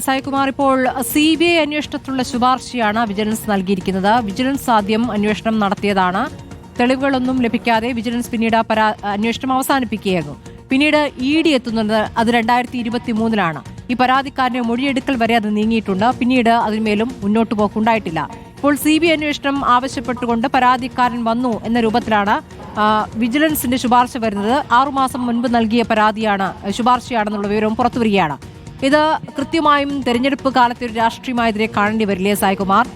സായികുമാർ, ഇപ്പോൾ CBI അന്വേഷണത്തിലുള്ള ശുപാർശയാണ് vigilance നൽകിയിരിക്കുന്നത്. Vigilance ആദ്യം അന്വേഷണം നടത്തിയതാണ്. തെളിവുകളൊന്നും ലഭിക്കാതെ വിജിലൻസ് പിന്നീട് അന്വേഷണം അവസാനിപ്പിക്കുകയായിരുന്നു. പിന്നീട് ED എത്തുന്നത് അത് 2023-ലാണ്. ഈ പരാതിക്കാരന്റെ മൊഴിയെടുക്കൽ വരെ അത് നീങ്ങിയിട്ടുണ്ട്. പിന്നീട് അതിന്മേലും മുന്നോട്ട് പോക്കുണ്ടായിട്ടില്ല. ഇപ്പോൾ CBI അന്വേഷണം ആവശ്യപ്പെട്ടുകൊണ്ട് പരാതിക്കാരൻ വന്നു എന്ന രൂപത്തിലാണ് വിജിലൻസിന്റെ ശുപാർശ വരുന്നത്. 6 മാസം മുൻപ് നൽകിയ ശുപാർശയാണെന്നുള്ള വിവരവും പുറത്തുവരികയാണ്. ഇത് കൃത്യമായും തെരഞ്ഞെടുപ്പ് കാലത്തെ ഒരു രാഷ്ട്രീയമായതിനെ കാണേണ്ടി വരില്ലേ സായികുമാർ?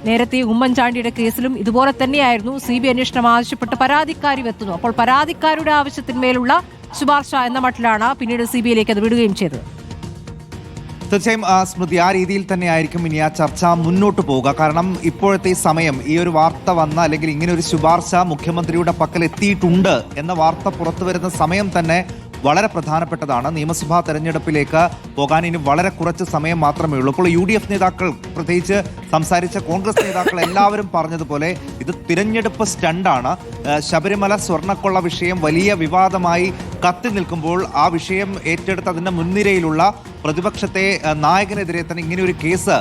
നേരത്തെ ഉമ്മൻചാണ്ടിയുടെ കേസിലും ഇതുപോലെ തന്നെയായിരുന്നു. CBI അന്വേഷണം ആവശ്യപ്പെട്ട് പരാതിക്കാരി എത്തുന്നു. അപ്പോൾ പരാതിക്കാരുടെ ആവശ്യത്തിന്മേലുള്ള ശുപാർശ എന്ന മട്ടിലാണ് പിന്നീട് CBIയിലേക്ക് അത് വിടുകയും ചെയ്തത്. തീർച്ചയായും സ്മൃതി, ആ രീതിയിൽ തന്നെ ആയിരിക്കും ഇനി ആ ചർച്ച മുന്നോട്ട് പോവുക. കാരണം ഇപ്പോഴത്തെ സമയം ഈ ഒരു വാർത്ത വന്ന അല്ലെങ്കിൽ ഇങ്ങനെ ഒരു ശുപാർശ മുഖ്യമന്ത്രിയുടെ പക്കൽ എത്തിയിട്ടുണ്ട് എന്ന വാർത്ത പുറത്തു വരുന്ന സമയം തന്നെ വളരെ പ്രധാനപ്പെട്ടതാണ്. നിയമസഭാ തെരഞ്ഞെടുപ്പിലേക്ക് പോകാൻ ഇനി വളരെ കുറച്ച് സമയം മാത്രമേ ഉള്ളൂ. ഇപ്പോൾ UDF നേതാക്കൾ, പ്രത്യേകിച്ച് സംസാരിച്ച കോൺഗ്രസ് നേതാക്കൾ എല്ലാവരും പറഞ്ഞതുപോലെ ഇത് തിരഞ്ഞെടുപ്പ് സ്റ്റണ്ടാണ്. ശബരിമല സ്വർണ്ണക്കൊള്ള വിഷയം വലിയ വിവാദമായി കത്തി നിൽക്കുമ്പോൾ ആ വിഷയം ഏറ്റെടുത്ത് അതിൻ്റെ മുൻനിരയിലുള്ള പ്രതിപക്ഷത്തെ നായകനെതിരെ തന്നെ ഇങ്ങനെ ഒരു കേസ്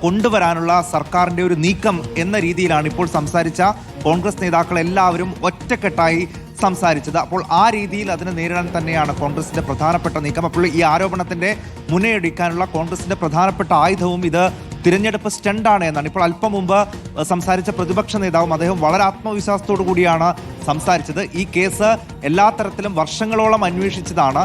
കൊണ്ടുവരാനുള്ള സർക്കാരിൻ്റെ ഒരു നീക്കം എന്ന രീതിയിലാണ് ഇപ്പോൾ സംസാരിച്ച കോൺഗ്രസ് നേതാക്കൾ എല്ലാവരും ഒറ്റക്കെട്ടായി സംസാരിച്ചത്. അപ്പോൾ ആ രീതിയിൽ അതിനെ നേരിടാൻ തന്നെയാണ് കോൺഗ്രസിന്റെ പ്രധാനപ്പെട്ട നീക്കം. അപ്പോൾ ഈ ആരോപണത്തിന്റെ മുനയൊടിക്കാനുള്ള കോൺഗ്രസിന്റെ പ്രധാനപ്പെട്ട ആയുധവും ഇത് തിരഞ്ഞെടുപ്പ് സ്റ്റണ്ടാണ് എന്നാണ്. ഇപ്പോൾ അല്പം മുമ്പ് സംസാരിച്ച പ്രതിപക്ഷ നേതാവും അദ്ദേഹം വളരെ ആത്മവിശ്വാസത്തോടു കൂടിയാണ് സംസാരിച്ചത്. ഈ കേസ് എല്ലാ തരത്തിലും വർഷങ്ങളോളം അന്വേഷിച്ചതാണ്.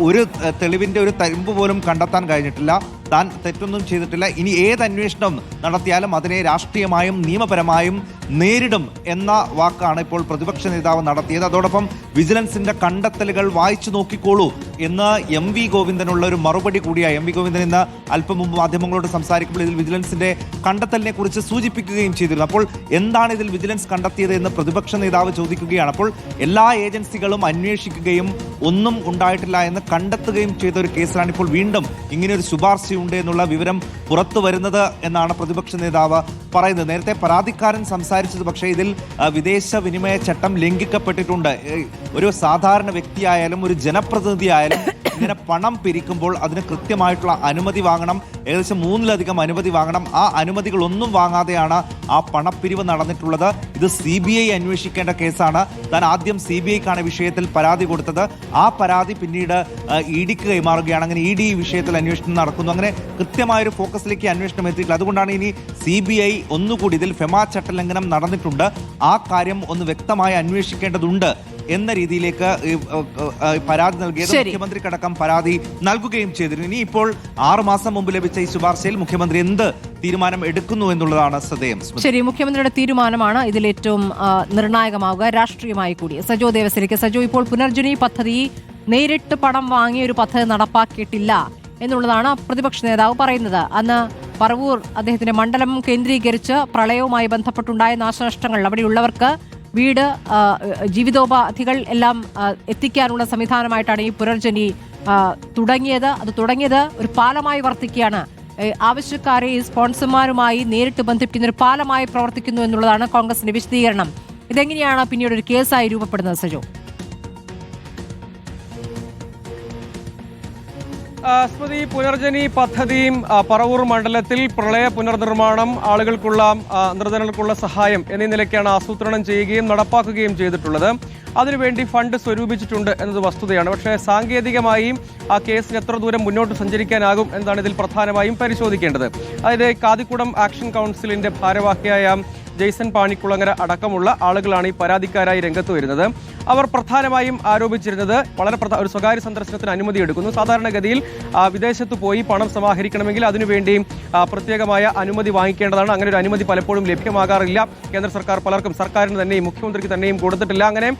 ഒരു തെളിവിന്റെ ഒരു തരിമ്പ് പോലും കണ്ടെത്താൻ കഴിഞ്ഞിട്ടില്ല. താൻ തെറ്റൊന്നും ചെയ്തിട്ടില്ല. ഇനി ഏത് അന്വേഷണം നടത്തിയാലും അതിനെ രാഷ്ട്രീയമായും നിയമപരമായും നേരിടും എന്ന വാക്കാണ് ഇപ്പോൾ പ്രതിപക്ഷ നേതാവ് നടത്തിയത്. അതോടൊപ്പം വിജിലൻസിന്റെ കണ്ടെത്തലുകൾ വായിച്ചു നോക്കിക്കോളൂ എന്ന് MV ഗോവിന്ദനുള്ള ഒരു മറുപടി കൂടിയായി. MV ഗോവിന്ദൻ ഇന്ന് അല്പം മുമ്പ് മാധ്യമങ്ങളോട് സംസാരിക്കുമ്പോൾ ഇതിൽ വിജിലൻസിന്റെ കണ്ടെത്തലിനെ കുറിച്ച് സൂചിപ്പിക്കുകയും ചെയ്തിരുന്നു. അപ്പോൾ എന്താണ് ഇതിൽ വിജിലൻസ് കണ്ടെത്തിയത് എന്ന് പ്രതിപക്ഷ നേതാവ് ചോദിക്കുകയാണ്. അപ്പോൾ എല്ലാ ഏജൻസികളും അന്വേഷിക്കുകയും ഒന്നും ഉണ്ടായിട്ടില്ല എന്ന് കണ്ടെത്തുകയും ചെയ്ത ഒരു കേസിലാണ് ഇപ്പോൾ വീണ്ടും ഇങ്ങനെ ഒരു ശുപാർശയുണ്ട് എന്നുള്ള വിവരം പുറത്തു വരുന്നത് എന്നാണ് പ്രതിപക്ഷ നേതാവ് പറയുന്നത്. നേരത്തെ പരാതിക്കാരൻ സംസാരിച്ചത് പക്ഷേ ഇതിൽ വിദേശ വിനിമയ ചട്ടം ലംഘിക്കപ്പെട്ടിട്ടുണ്ട്. ഒരു സാധാരണ വ്യക്തിയായാലും ഒരു ജനപ്രതിനിധി ആയാലും ഇങ്ങനെ പണം പിരിക്കുമ്പോൾ അതിന് കൃത്യമായിട്ടുള്ള അനുമതി വാങ്ങണം. ഏകദേശം 3-ലധികം അനുമതി വാങ്ങണം. ആ അനുമതികളൊന്നും വാങ്ങാതെയാണ് ആ പണപ്പിരിവ് നടന്നിട്ടുള്ളത്. ഇത് CBI അന്വേഷിക്കേണ്ട കേസാണ്. താൻ ആദ്യം CBIക്കാണ് വിഷയത്തിൽ പരാതി കൊടുത്തത്. ആ പരാതി പിന്നീട് EDക്ക് കൈമാറുകയാണ്. അങ്ങനെ ED ഈ വിഷയത്തിൽ അന്വേഷണം നടക്കുന്നു. അങ്ങനെ കൃത്യമായൊരു ഫോക്കസിലേക്ക് അന്വേഷണം എത്തിയിട്ടില്ല. അതുകൊണ്ടാണ് ഇനി CBI ഒന്നുകൂടി ഇതിൽ ഫെമ ചട്ടലംഘനം നടന്നിട്ടുണ്ട്, ആ കാര്യം ഒന്ന് വ്യക്തമായി അന്വേഷിക്കേണ്ടതുണ്ട് എന്ന രീതിയിലേക്ക് പരാതി നൽകിയത്. മുഖ്യമന്ത്രിക്കടക്കം പരാതി നൽകുകയും ചെയ്തിരുന്നു. ഇനി ഇപ്പോൾ 6 മാസം മുമ്പ് ലഭിച്ച ഈ ശുപാർശയിൽ മുഖ്യമന്ത്രി എന്ത് തീരുമാനം എടുക്കുന്നു എന്നുള്ളതാണ് ശ്രദ്ധേയം. ശരി, മുഖ്യമന്ത്രിയുടെ തീരുമാനമാണ് ഇതിൽ ഏറ്റവും നിർണായകമാവുക, രാഷ്ട്രീയമായി കൂടി. സജോ ദേവസിലേക്ക്. സജോ, ഇപ്പോൾ പുനർജനി പദ്ധതി നേരിട്ട് പണം വാങ്ങിയ ഒരു പദ്ധതി നടപ്പാക്കിയിട്ടില്ല എന്നുള്ളതാണ് പ്രതിപക്ഷ നേതാവ് പറയുന്നത്. അന്ന് പറവൂർ അദ്ദേഹത്തിന്റെ മണ്ഡലം കേന്ദ്രീകരിച്ച് പ്രളയവുമായി ബന്ധപ്പെട്ടുണ്ടായ നാശനഷ്ടങ്ങൾ, അവിടെയുള്ളവർക്ക് വീട്, ജീവിതോപാധികൾ എല്ലാം എത്തിക്കാനുള്ള സംവിധാനമായിട്ടാണ് ഈ പുനർജനി തുടങ്ങിയത്. അത് തുടങ്ങിയത് ഒരു പാലമായി വർത്തിക്കുകയാണ്. ആവശ്യക്കാരെ ഈ സ്പോൺസർമാരുമായി നേരിട്ട് ബന്ധിപ്പിക്കുന്ന ഒരു പാലമായി പ്രവർത്തിക്കുന്നു എന്നുള്ളതാണ് കോൺഗ്രസിന്റെ വിശദീകരണം. ഇതെങ്ങനെയാണ് പിന്നീട് ഒരു കേസായി രൂപപ്പെടുന്നത് സജോ? സ്മൃതി, പുനർജനി പദ്ധതിയും പറവൂർ മണ്ഡലത്തിൽ പ്രളയ പുനർനിർമ്മാണം, ആളുകൾക്കുള്ള നിർധനർക്കുള്ള സഹായം എന്നീ നിലയ്ക്കാണ് ആസൂത്രണം ചെയ്യുകയും നടപ്പാക്കുകയും ചെയ്തിട്ടുള്ളത്. അതിനുവേണ്ടി ഫണ്ട് സ്വരൂപിച്ചിട്ടുണ്ട് എന്നത് വസ്തുതയാണ്. പക്ഷേ സാങ്കേതികമായി ആ കേസിന് എത്ര ദൂരം മുന്നോട്ട് സഞ്ചരിക്കാനാകും എന്നതാണ് ഇതിൽ പ്രധാനമായും പരിശോധിക്കേണ്ടത്. അതായത് കാതിക്കുടം ആക്ഷൻ കൗൺസിലിന്റെ ഭാരവാഹിയായ ജെയ്സൺ പാണിക്കുളങ്ങര അടക്കമുള്ള ആളുകളാണ് ഈ പരാതിക്കാരായി രംഗത്ത് വരുന്നത്. അവർ പ്രധാനമായും ആരോപിച്ചിരുന്നത് ഒരു സ്വകാര്യ സന്ദർശനത്തിന് അനുമതി എടുക്കുന്നു. സാധാരണഗതിയിൽ വിദേശത്ത് പോയി പണം സമാഹരിക്കണമെങ്കിൽ അതിനുവേണ്ടി പ്രത്യേകമായ അനുമതി വാങ്ങിക്കേണ്ടതാണ്. അങ്ങനെ ഒരു അനുമതി പലപ്പോഴും ലഭ്യമാകാറില്ല. കേന്ദ്ര സർക്കാർ പലർക്കും, സർക്കാരിന് തന്നെയും മുഖ്യമന്ത്രിക്ക് തന്നെയും കൊടുത്തിട്ടില്ല. അങ്ങനെ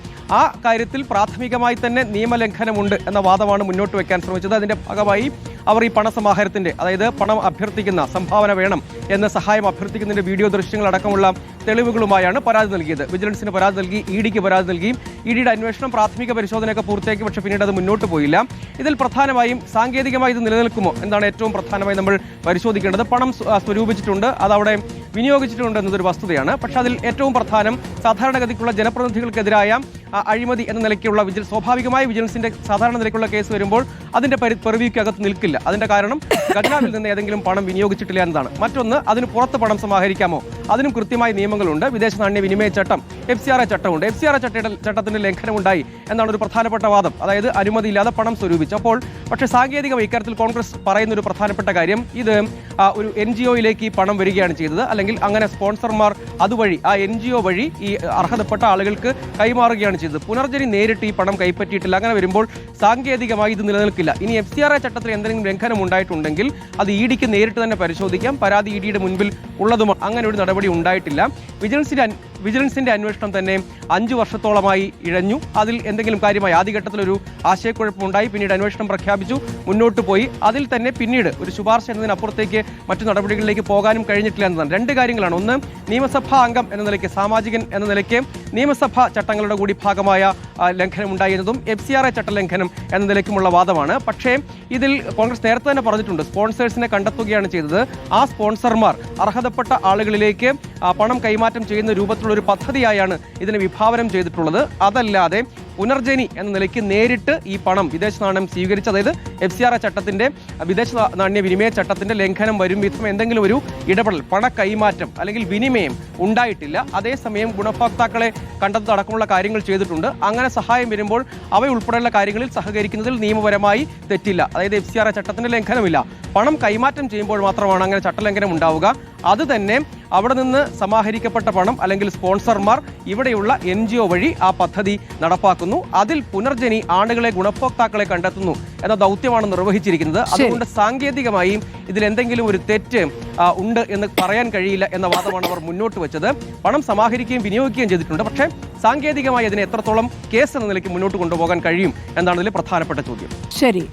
ആ കാര്യത്തിൽ പ്രാഥമികമായി തന്നെ നിയമലംഘനമുണ്ട് എന്ന വാദമാണ് മുന്നോട്ട് വയ്ക്കാൻ ശ്രമിച്ചത്. അതിന്റെ ഭാഗമായി അവർ ഈ പണസമാഹാരത്തിന്റെ, അതായത് പണം അഭ്യർത്ഥിക്കുന്ന, സംഭാവന വേണം എന്ന സഹായം അഭ്യർത്ഥിക്കുന്നതിന്റെ വീഡിയോ ദൃശ്യങ്ങളടക്കമുള്ള തെളിവുകളുമായാണ് പരാതി നൽകിയത്. വിജിലൻസിന് പരാതി നൽകി, EDക്ക് പരാതി നൽകി. EDയുടെ അന്വേഷണം, പ്രാഥമിക പരിശോധനയൊക്കെ പൂർത്തിയാക്കി. പക്ഷേ പിന്നീട് അത് മുന്നോട്ട് പോയില്ല. ഇതിൽ പ്രധാനമായും സാങ്കേതികമായി ഇത് നിലനിൽക്കുമോ എന്നാണ് ഏറ്റവും പ്രധാനമായി നമ്മൾ പരിശോധിക്കേണ്ടത്. പണം സ്വരൂപിച്ചിട്ടുണ്ട്, അതവിടെ വിനിയോഗിച്ചിട്ടുണ്ട് എന്നതൊരു വസ്തുതയാണ്. പക്ഷെ അതിൽ ഏറ്റവും പ്രധാനം സാധാരണഗതിക്കുള്ള ജനപ്രതിനിധികൾക്കെതിരായ അഴിമതി എന്ന നിലയ്ക്കുള്ള സ്വാഭാവികമായ വിജിലൻസിന്റെ സാധാരണ നിലയ്ക്കുള്ള കേസ് വരുമ്പോൾ അതിന്റെ പെർവ്യൂക്കകത്ത് നിൽക്കില്ല. അതിന്റെ കാരണം ഖജനാവിൽ നിന്ന് ഏതെങ്കിലും പണം വിനിയോഗിച്ചിട്ടില്ല എന്നതാണ്. മറ്റൊന്ന്, അതിന് പുറത്ത് പണം സമാഹരിക്കാമോ, അതിനും കൃത്യമായ നിയമങ്ങളുണ്ട്. വിദേശ നാണ്യ വിനിമയ ചട്ടം, FCRA ചട്ടമുണ്ട്. FCRA ചട്ടത്തിന്റെ ലംഘനമുണ്ടായി എന്നാണ് ഒരു പ്രധാനപ്പെട്ട വാദം. അതായത് അനുമതിയില്ലാതെ പണം സ്വരൂപിച്ചു. പക്ഷേ സാങ്കേതികമായി ഇക്കാര്യത്തിൽ കോൺഗ്രസ് പറയുന്ന ഒരു പ്രധാനപ്പെട്ട കാര്യം, ഇത് ഒരു NGOയിലേക്ക് ഈ പണം വരികയാണ് ചെയ്തത്, അല്ലെങ്കിൽ അങ്ങനെ സ്പോൺസർമാർ അതുവഴി ആ NGO വഴി ഈ അർഹതപ്പെട്ട ആളുകൾക്ക് കൈമാറുകയാണ് ചെയ്തത്. പുനർജനി നേരിട്ട് ഈ പണം കൈപ്പറ്റിയിട്ടില്ല. അങ്ങനെ വരുമ്പോൾ സാങ്കേതികമായി ഇത് നിലനിൽക്കില്ല. ഇനി FCRA ചട്ടത്തിൽ എന്തെങ്കിലും ലംഘനം ഉണ്ടായിട്ടുണ്ടെങ്കിൽ അത് EDക്ക് നേരിട്ട് തന്നെ പരിശോധിക്കാം. പരാതി EDയുടെ മുൻപിൽ ഉള്ളതും അങ്ങനെ ഒരു നടപടി ഉണ്ടായിട്ടില്ല. വിജിലൻസിന്റെ അന്വേഷണം തന്നെ 5 വർഷത്തോളമായി ഇഴഞ്ഞു. അതിൽ എന്തെങ്കിലും കാര്യമായി ആദ്യഘട്ടത്തിലൊരു ആശയക്കുഴപ്പമുണ്ടായി, പിന്നീട് അന്വേഷണം പ്രഖ്യാപിച്ചു, മുന്നോട്ട് പോയി. അതിൽ തന്നെ പിന്നീട് ഒരു ശുപാർശ എന്നതിനപ്പുറത്തേക്ക് മറ്റു നടപടികളിലേക്ക് പോകാനും കഴിഞ്ഞിട്ടില്ല എന്നതാണ്. 2 കാര്യങ്ങളാണ്. ഒന്ന്, നിയമസഭാ അംഗം എന്ന നിലയ്ക്ക്, സാമാജികൻ എന്ന നിലയ്ക്ക് നിയമസഭാ ചട്ടങ്ങളുടെ കൂടി ഭാഗമായ ലംഘനം ഉണ്ടായിരുന്നതും FCRA ചട്ടലംഘനം എന്ന നിലയ്ക്കുമുള്ള വാദമാണ്. പക്ഷേ ഇതിൽ കോൺഗ്രസ് നേരത്തെ തന്നെ പറഞ്ഞിട്ടുണ്ട്, സ്പോൺസേഴ്സിനെ കണ്ടെത്തുകയാണ് ചെയ്തത്. ആ സ്പോൺസർമാർ അർഹതപ്പെട്ട ആളുകളിലേക്ക് പണം കൈമാറ്റം ചെയ്യുന്ന രൂപത്തിലുള്ള ഒരു പദ്ധതിയായാണ് ഇതിനെ വിഭാവനം ചെയ്തിട്ടുള്ളത്. അതല്ലാതെ പുനർജനി എന്ന നിലയ്ക്ക് നേരിട്ട് ഈ പണം വിദേശ നാണ്യം സ്വീകരിച്ച്, അതായത് FCRA ചട്ടത്തിന്റെ, വിദേശ നാണ്യ വിനിമയ ചട്ടത്തിന്റെ ലംഘനം വരും വിധം എന്തെങ്കിലും ഒരു ഇടപെടൽ, പണ കൈമാറ്റം അല്ലെങ്കിൽ വിനിമയം ഉണ്ടായിട്ടില്ല. അതേസമയം ഗുണഭോക്താക്കളെ കണ്ടെത്തടക്കമുള്ള കാര്യങ്ങൾ ചെയ്തിട്ടുണ്ട്. അങ്ങനെ സഹായം വരുമ്പോൾ അവയുൾപ്പെടെയുള്ള കാര്യങ്ങളിൽ സഹകരിക്കുന്നതിൽ നിയമപരമായി തെറ്റില്ല. അതായത് FCRA ചട്ടത്തിന്റെ ലംഘനമില്ല. പണം കൈമാറ്റം ചെയ്യുമ്പോൾ മാത്രമാണ് അങ്ങനെ ചട്ടലംഘനം ഉണ്ടാവുക. അത് തന്നെ അവിടെ നിന്ന് സമാഹരിക്കപ്പെട്ട പണം അല്ലെങ്കിൽ സ്പോൺസർമാർ ഇവിടെയുള്ള NGO വഴി ആ പദ്ധതി നടപ്പാക്കുന്നു. അതിൽ പുനർജനി ആളുകളെ, ഗുണഭോക്താക്കളെ കണ്ടെത്തുന്നു എന്ന ദൗത്യമാണ് നിർവഹിച്ചിരിക്കുന്നത്. അതുകൊണ്ട് സാങ്കേതികമായി ഇതിൽ എന്തെങ്കിലും ഒരു തെറ്റ് ഉണ്ട് എന്ന് പറയാൻ കഴിയില്ല എന്ന വാദമാണ് അവർ മുന്നോട്ട് വെച്ചത്. പണം സമാഹരിക്കുകയും വിനിയോഗിക്കുകയും ചെയ്തിട്ടുണ്ട്. പക്ഷേ സാങ്കേതികമായി അതിനെ എത്രത്തോളം കേസ് എന്ന നിലയ്ക്ക് മുന്നോട്ട് കൊണ്ടുപോകാൻ കഴിയും എന്നാണ് ഇതിൽ പ്രധാനപ്പെട്ട ചോദ്യം. ശരി.